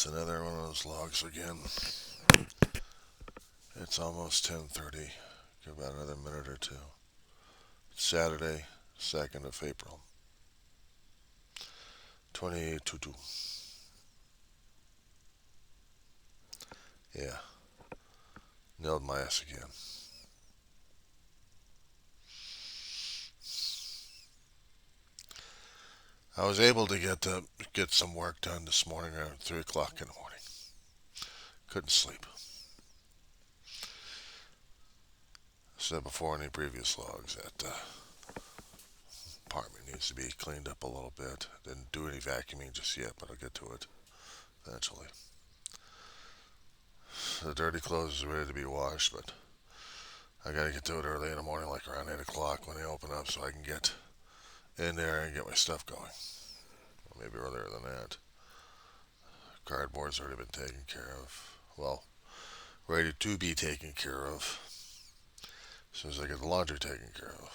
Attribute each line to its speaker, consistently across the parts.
Speaker 1: It's another one of those logs again. It's almost 10:30. Give about another minute or two. It's Saturday, 2nd of April, 2022. Yeah, nailed my ass again. I was able to get some work done this morning around 3 o'clock in the morning. Couldn't sleep. Said before in any previous logs that apartment needs to be cleaned up a little bit. Didn't do any vacuuming just yet, but I'll get to it eventually. The dirty clothes are ready to be washed, but I gotta get to it early in the morning, like around 8 o'clock when they open up, so I can get in there and get my stuff going. Or maybe earlier than that. Cardboard's already been taken care of. Well, ready to be taken care of as soon as I get the laundry taken care of.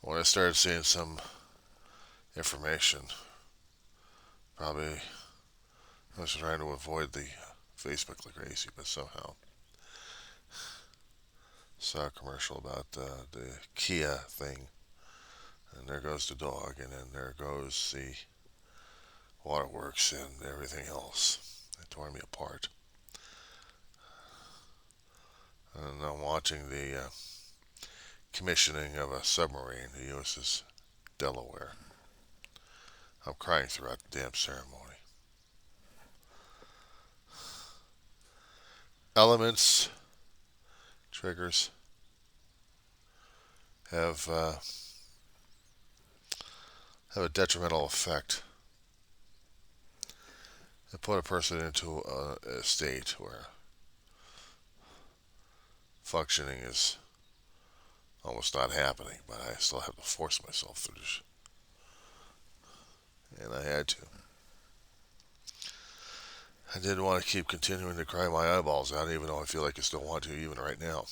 Speaker 1: When I started seeing some information, probably I was trying to avoid the Facebook like crazy, but somehow saw a commercial about the Kia thing, and there goes the dog, and then there goes the waterworks and everything else. It tore me apart. And I'm watching the commissioning of a submarine, the USS Delaware. I'm crying throughout the damn ceremony. Elements, triggers, have have a detrimental effect. They put a person into a state where functioning is almost not happening, but I still have to force myself through this. And I had to. I didn't want to keep continuing to cry my eyeballs out, even though I feel like I still want to, even right now.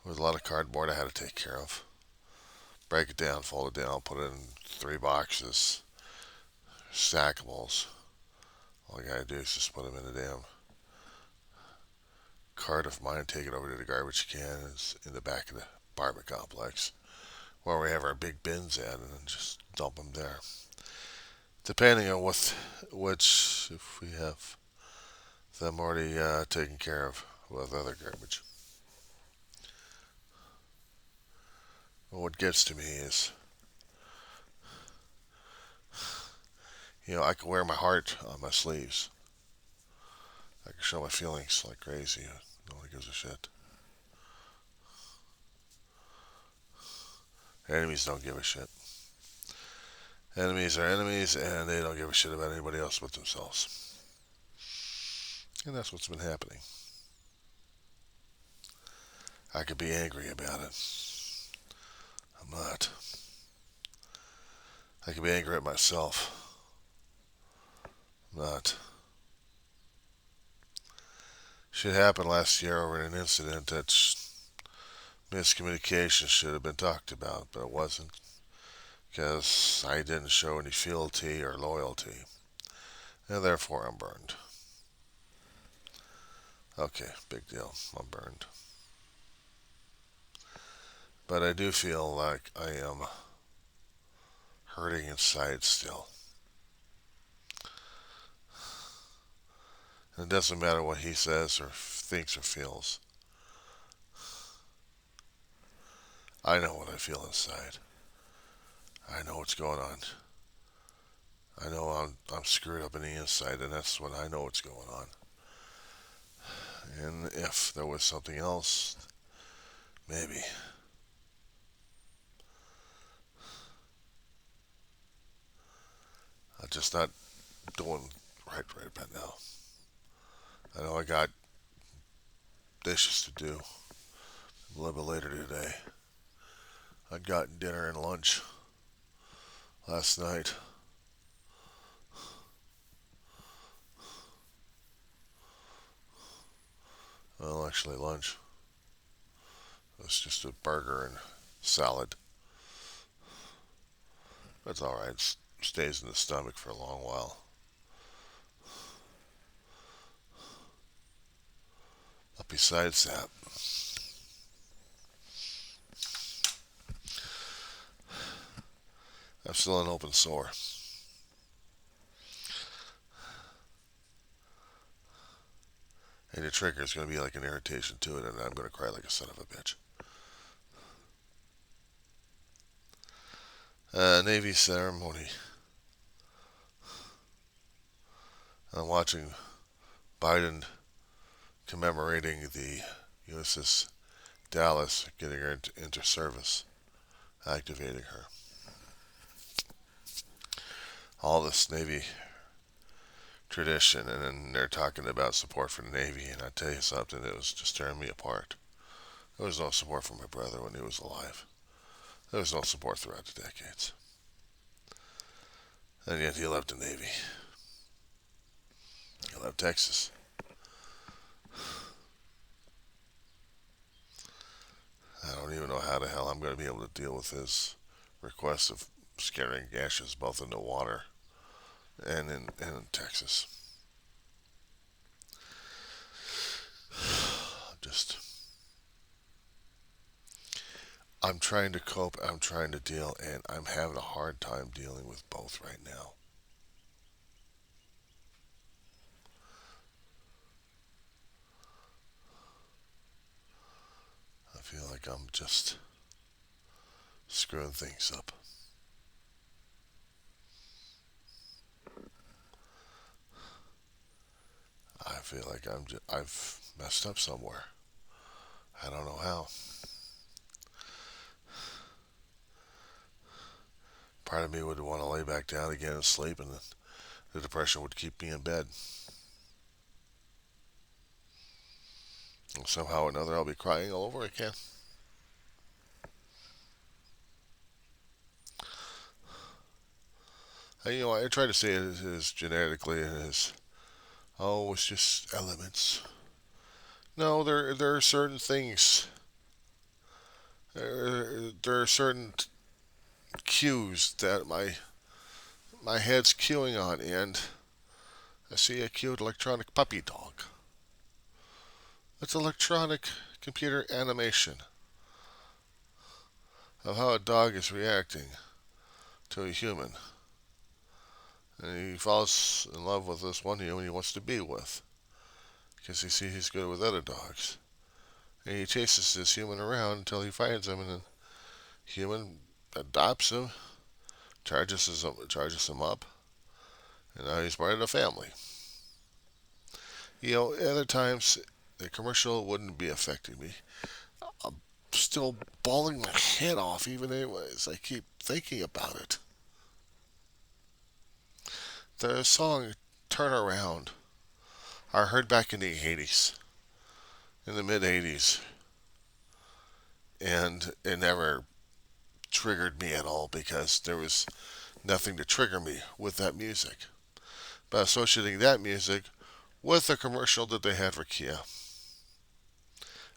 Speaker 1: There was a lot of cardboard I had to take care of. Break it down, fold it down, put it in 3 boxes, stackables. All I gotta do is just put them in the damn cart of mine, take it over to the garbage can. It's in the back of the apartment complex where we have our big bins at, and then just dump them there. Depending on which, if we have them already taken care of with other garbage. But what gets to me is, I can wear my heart on my sleeves. I can show my feelings like crazy. Nobody gives a shit. Enemies don't give a shit. Enemies are enemies, and they don't give a shit about anybody else but themselves. And that's what's been happening. I could be angry about it. I'm not. I could be angry at myself. I'm not. Shit happened last year over an incident that miscommunication should have been talked about, but it wasn't because I didn't show any fealty or loyalty, and therefore I'm burned. Okay, big deal. I'm burned. But I do feel like I am hurting inside still. And it doesn't matter what he says or thinks or feels. I know what I feel inside. I know what's going on. I know I'm screwed up in the inside, and that's when I know what's going on. And if there was something else, maybe. I'm just not doing right about now. I know I got dishes to do a little bit later today. I'd gotten dinner and lunch last night. Well, actually, lunch. It was just a burger and salad. That's alright. It stays in the stomach for a long while. But besides that, I'm still an open sore. And the trigger is going to be like an irritation to it, and I'm going to cry like a son of a bitch. Navy ceremony. I'm watching Biden commemorating the USS Dallas, getting her into service, activating her. All this Navy tradition, and then they're talking about support for the Navy, and I tell you something, it was just tearing me apart. There was no support for my brother when he was alive. There was no support throughout the decades. And yet he left the Navy. He left Texas. I don't even know how the hell I'm going to be able to deal with his request of scattering ashes both in the water and in Texas. Just, I'm trying to cope, I'm trying to deal, and I'm having a hard time dealing with both right now. I feel like I'm just screwing things up. I feel like I've messed up somewhere. I don't know how. Part of me would want to lay back down again and sleep, and the depression would keep me in bed. And somehow or another, I'll be crying all over again. I try to say it as genetically as, oh, it's just elements. No, there are certain things. There are certain cues that my head's cueing on, and I see a cute electronic puppy dog. It's electronic computer animation of how a dog is reacting to a human. And he falls in love with this one human he wants to be with because he sees he's good with other dogs. And he chases this human around until he finds him, and the human adopts him, charges him up, and now he's part of the family. Other times the commercial wouldn't be affecting me. I'm still bawling my head off even anyways. I keep thinking about it. The song Turn Around I heard back in the 80s, in the mid 80s, and it never triggered me at all because there was nothing to trigger me with that music. But associating that music with the commercial that they had for Kia.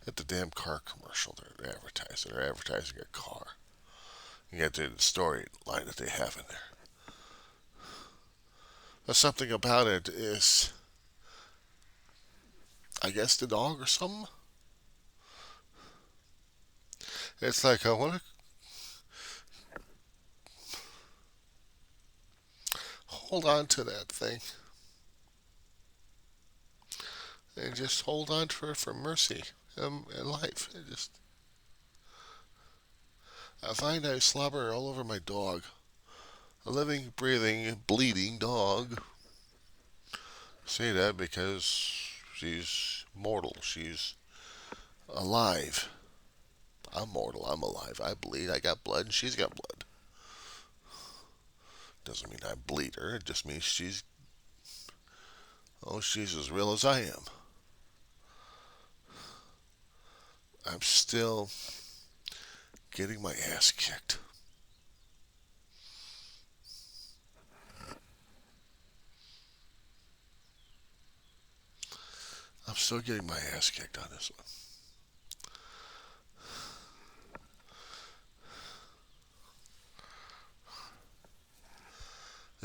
Speaker 1: At the damn car commercial they're advertising. They're advertising a car. You get to the storyline that they have in there. But something about it is, I guess, the dog or something. It's like I want to hold on to that thing and just hold on to her for mercy in life. I find I slobber all over my dog. A living, breathing, bleeding dog. I say that because she's mortal. She's alive. I'm mortal. I'm alive. I bleed. I got blood, and she's got blood. Doesn't mean I bleed her. It just means she's as real as I am. I'm still getting my ass kicked. I'm still getting my ass kicked on this one.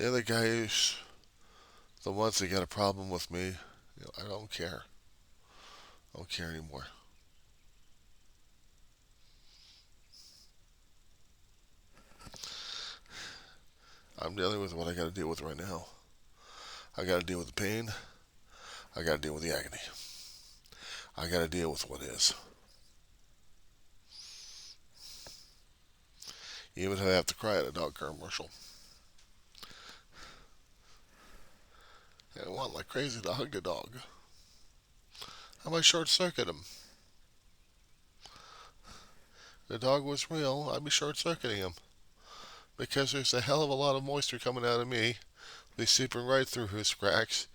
Speaker 1: The other guy who's the ones that got a problem with me, I don't care. I don't care anymore. I'm dealing with what I got to deal with right now. I got to deal with the pain. I got to deal with the agony. I got to deal with what is. Even if I have to cry at a dog commercial. I want like crazy to hug the dog. I might short circuit him. The dog was real, I'd be short circuiting him. Because there's a hell of a lot of moisture coming out of me. They seeping right through his cracks.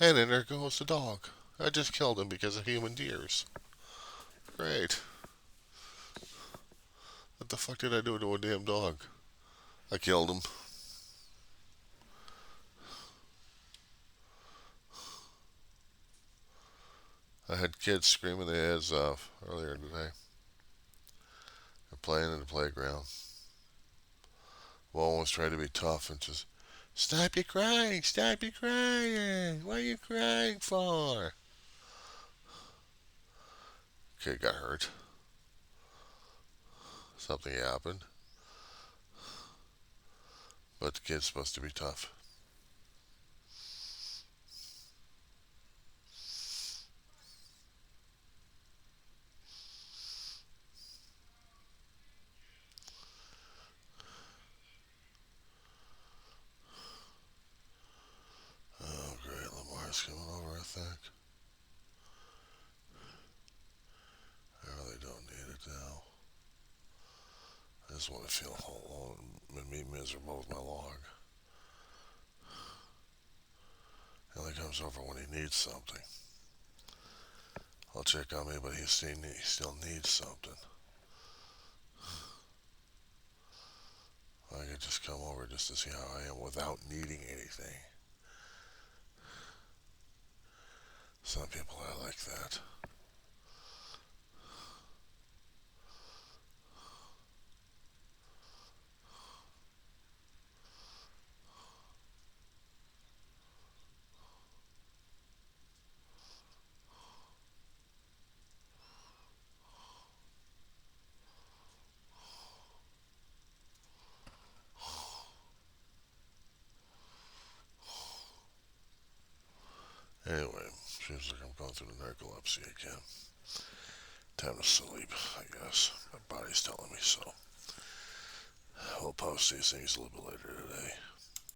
Speaker 1: And then there goes the dog. I just killed him because of human tears. Great. What the fuck did I do to a damn dog? I killed him. I had kids screaming their heads off earlier today. They're playing in the playground. One was trying to be tough and just, stop your crying, stop your crying. What are you crying for? Kid got hurt. Something happened. But the kid's supposed to be tough. Oh, great. Lamar's coming over, I think. I really don't need it now. I just want to feel whole and be miserable with my log. He only comes over when he needs something. He'll check on me, but he still needs something. I could just come over just to see how I am without needing anything. Some people are like that. Anyway, seems like I'm going through the narcolepsy again. Time to sleep, I guess. My body's telling me so. We'll post these things a little bit later today.